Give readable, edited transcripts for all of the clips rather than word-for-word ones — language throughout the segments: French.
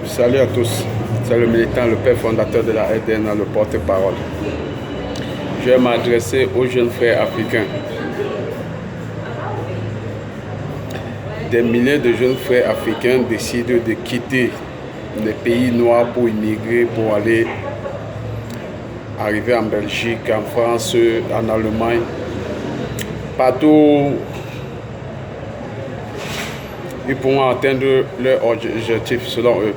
Salut à tous, c'est le militant, le père fondateur de la RDN, le porte-parole. Je vais m'adresser aux jeunes frères africains. Des milliers de jeunes frères africains décident de quitter les pays noirs pour immigrer, pour arriver en Belgique, en France, en Allemagne, partout. Ils pourront atteindre leur objectif selon eux.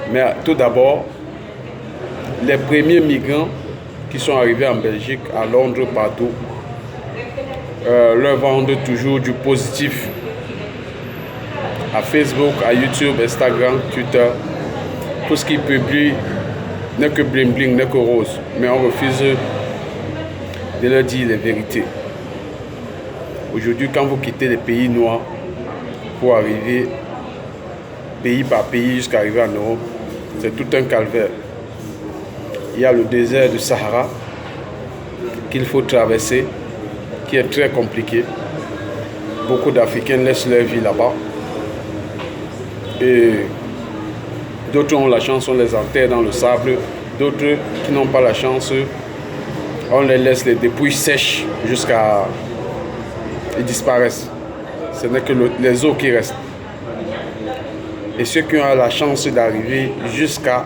Mais tout d'abord, les premiers migrants qui sont arrivés en Belgique, à Londres, partout, leur vendent toujours du positif. À Facebook, à YouTube, Instagram, Twitter, tout ce qu'ils publient n'est que bling bling, n'est que rose. Mais on refuse de leur dire les vérités. Aujourd'hui, quand vous quittez les pays noirs pour arriver pays par pays jusqu'à arriver en Europe, c'est tout un calvaire. Il y a le désert du Sahara qu'il faut traverser, qui est très compliqué. Beaucoup d'Africains laissent leur vie là-bas. Et d'autres ont la chance, on les enterre dans le sable. D'autres qui n'ont pas la chance, on les laisse les dépouilles sèches jusqu'à... Ils disparaissent. Ce n'est que les eaux qui restent. Et ceux qui ont la chance d'arriver jusqu'à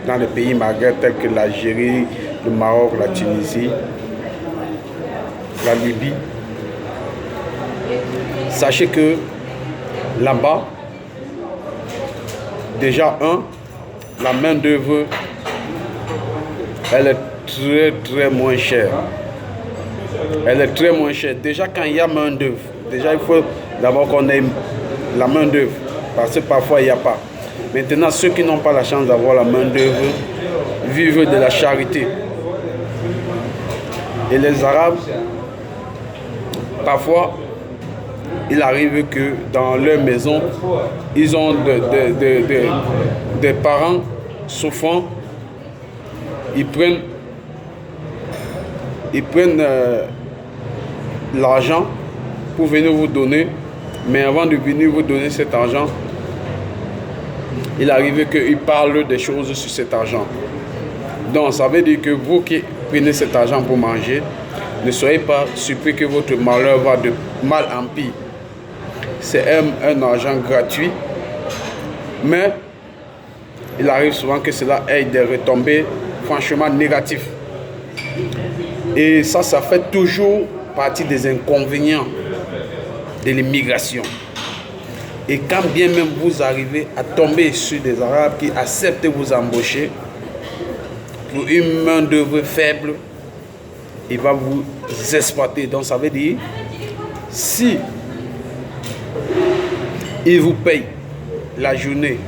dans les pays maghreb tels que l'Algérie, le Maroc, la Tunisie, la Libye, sachez que là-bas, déjà la main d'œuvre, elle est très moins chère. Elle est très moins chère. Déjà quand il y a main d'œuvre, déjà il faut d'abord qu'on ait la main d'œuvre, parce que parfois il n'y a pas. Maintenant, ceux qui n'ont pas la chance d'avoir la main d'œuvre vivent de la charité. Et les Arabes, parfois, il arrive que dans leur maison, ils ont des parents souffrants. Ils prennent l'argent pour venir vous donner, mais avant de venir vous donner cet argent, il arrive qu'ils parlent des choses sur cet argent. Donc ça veut dire que vous qui prenez cet argent pour manger, ne soyez pas surpris que votre malheur va de mal en pire. C'est un argent gratuit, mais il arrive souvent que cela ait des retombées franchement négatives. Et ça fait toujours partie des inconvénients de l'immigration. Et quand bien même vous arrivez à tomber sur des Arabes qui acceptent de vous embaucher pour une main d'œuvre faible, il va vous exploiter. Donc ça veut dire, si il vous paye la journée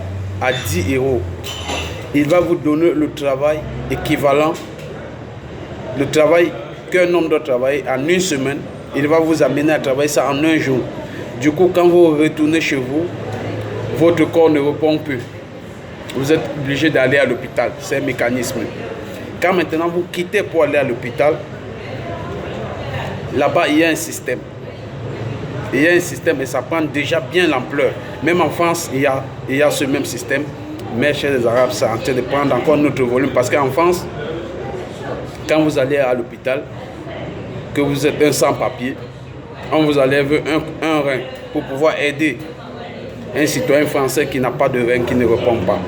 à 10 €, il va vous donner le travail équivalent, le travail qu'un homme doit travailler en une semaine. Il va vous amener à travailler ça en un jour. Du coup, quand vous retournez chez vous, votre corps ne répond plus. Vous êtes obligé d'aller à l'hôpital. C'est un mécanisme. Quand maintenant vous quittez pour aller à l'hôpital, là-bas, il y a un système. Il y a un système et ça prend déjà bien l'ampleur. Même en France, il y a ce même système. Mais chez les Arabes, c'est en train de prendre encore notre volume. Parce qu'en France, quand vous allez à l'hôpital, que vous êtes un sans-papier, on vous enlève un rein pour pouvoir aider un citoyen français qui n'a pas de rein, qui ne répond pas.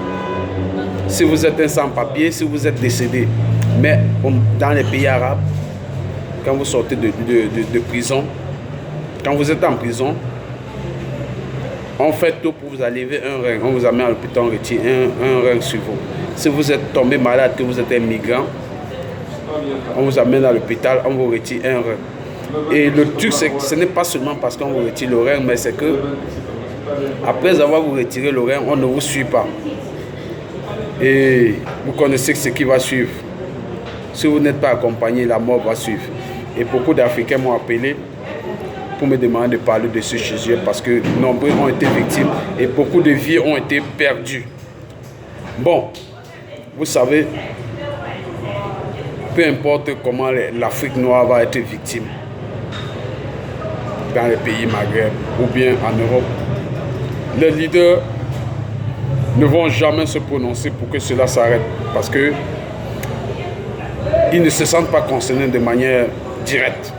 Si vous êtes un sans-papier, si vous êtes décédé, mais dans les pays arabes, quand vous sortez de prison, quand vous êtes en prison, on fait tout pour vous enlever un rein. On vous amène à l'hôpital, on retire un rein sur vous. Si vous êtes tombé malade, que vous êtes un migrant, on vous amène à l'hôpital, on vous retire un rein. Et le truc, c'est que ce n'est pas seulement parce qu'on vous retire le rein, mais c'est que après avoir vous retiré le rein, on ne vous suit pas. Et vous connaissez ce qui va suivre. Si vous n'êtes pas accompagné, la mort va suivre. Et beaucoup d'Africains m'ont appelé pour me demander de parler de ce sujet parce que nombreux ont été victimes et beaucoup de vies ont été perdues. Bon, vous savez, peu importe comment l'Afrique noire va être victime, dans les pays maghreb ou bien en Europe, les leaders ne vont jamais se prononcer pour que cela s'arrête. Parce que ils ne se sentent pas concernés de manière directe.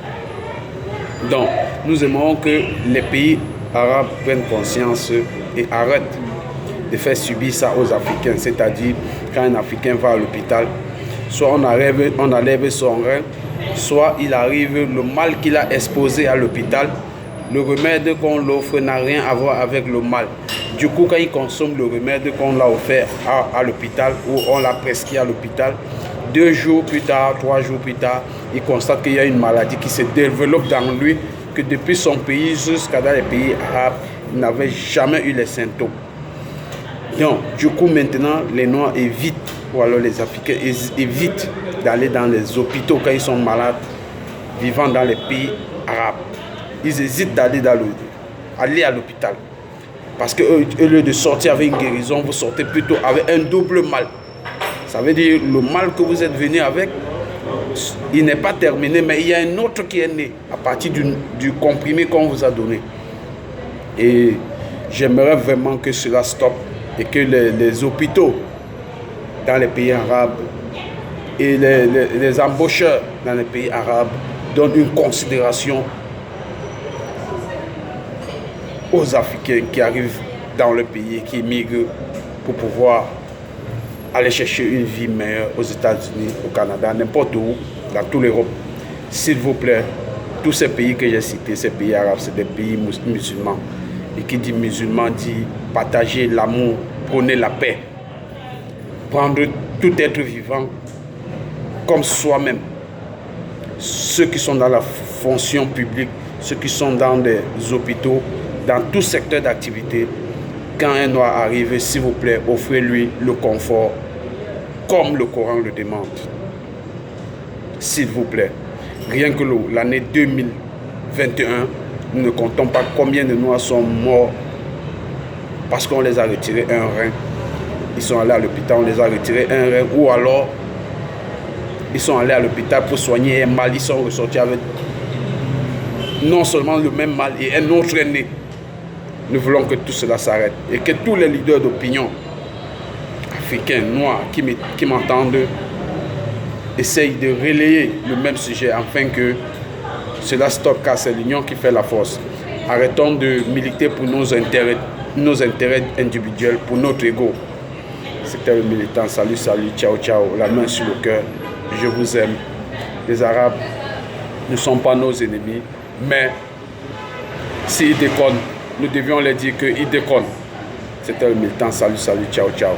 Donc, nous aimerions que les pays arabes prennent conscience et arrêtent de faire subir ça aux Africains. C'est-à-dire, quand un Africain va à l'hôpital, soit on enlève son rein, soit il arrive le mal qu'il a exposé à l'hôpital. Le remède qu'on l'offre n'a rien à voir avec le mal. Du coup, quand il consomme le remède qu'on l'a offert à l'hôpital ou on l'a prescrit à l'hôpital, 2 jours plus tard, 3 jours plus tard, il constate qu'il y a une maladie qui se développe dans lui, que depuis son pays jusqu'à dans les pays arabes, il n'avait jamais eu les symptômes. Donc, du coup, maintenant, les Noirs évitent, ou alors les Africains évitent d'aller dans les hôpitaux quand ils sont malades, vivant dans les pays arabes. Ils hésitent d'aller à l'hôpital. Parce qu'au lieu de sortir avec une guérison, vous sortez plutôt avec un double mal. Ça veut dire le mal que vous êtes venu avec, il n'est pas terminé, mais il y a un autre qui est né à partir du comprimé qu'on vous a donné. Et j'aimerais vraiment que cela stoppe et que les hôpitaux dans les pays arabes et les embaucheurs dans les pays arabes donnent une considération aux Africains qui arrivent dans le pays, qui migrent pour pouvoir aller chercher une vie meilleure aux États-Unis, au Canada, n'importe où, dans toute l'Europe. S'il vous plaît, tous ces pays que j'ai cités, ces pays arabes, c'est des pays musulmans. Et qui dit musulman dit partager l'amour, prôner la paix, prendre tout être vivant comme soi-même. Ceux qui sont dans la fonction publique, ceux qui sont dans des hôpitaux, dans tout secteur d'activité, quand un noir arrive, s'il vous plaît, offrez-lui le confort comme le Coran le demande. S'il vous plaît. Rien que l'année 2021, nous ne comptons pas combien de Noirs sont morts parce qu'on les a retirés un rein. Ils sont allés à l'hôpital, on les a retirés un rein, ou alors ils sont allés à l'hôpital pour soigner un mal, ils sont ressortis avec non seulement le même mal et un autre né. Nous voulons que tout cela s'arrête et que tous les leaders d'opinion africains, noirs, qui m'entendent, essayent de relayer le même sujet afin que cela stoppe, car c'est l'union qui fait la force. Arrêtons de militer pour nos intérêts individuels, pour notre ego. C'était le militant. Salut, salut, ciao, ciao. La main sur le cœur. Je vous aime. Les Arabes ne sont pas nos ennemis, mais s'ils déconnent, nous devions leur dire qu'ils déconnent. C'était le militant. Salut, salut, ciao, ciao.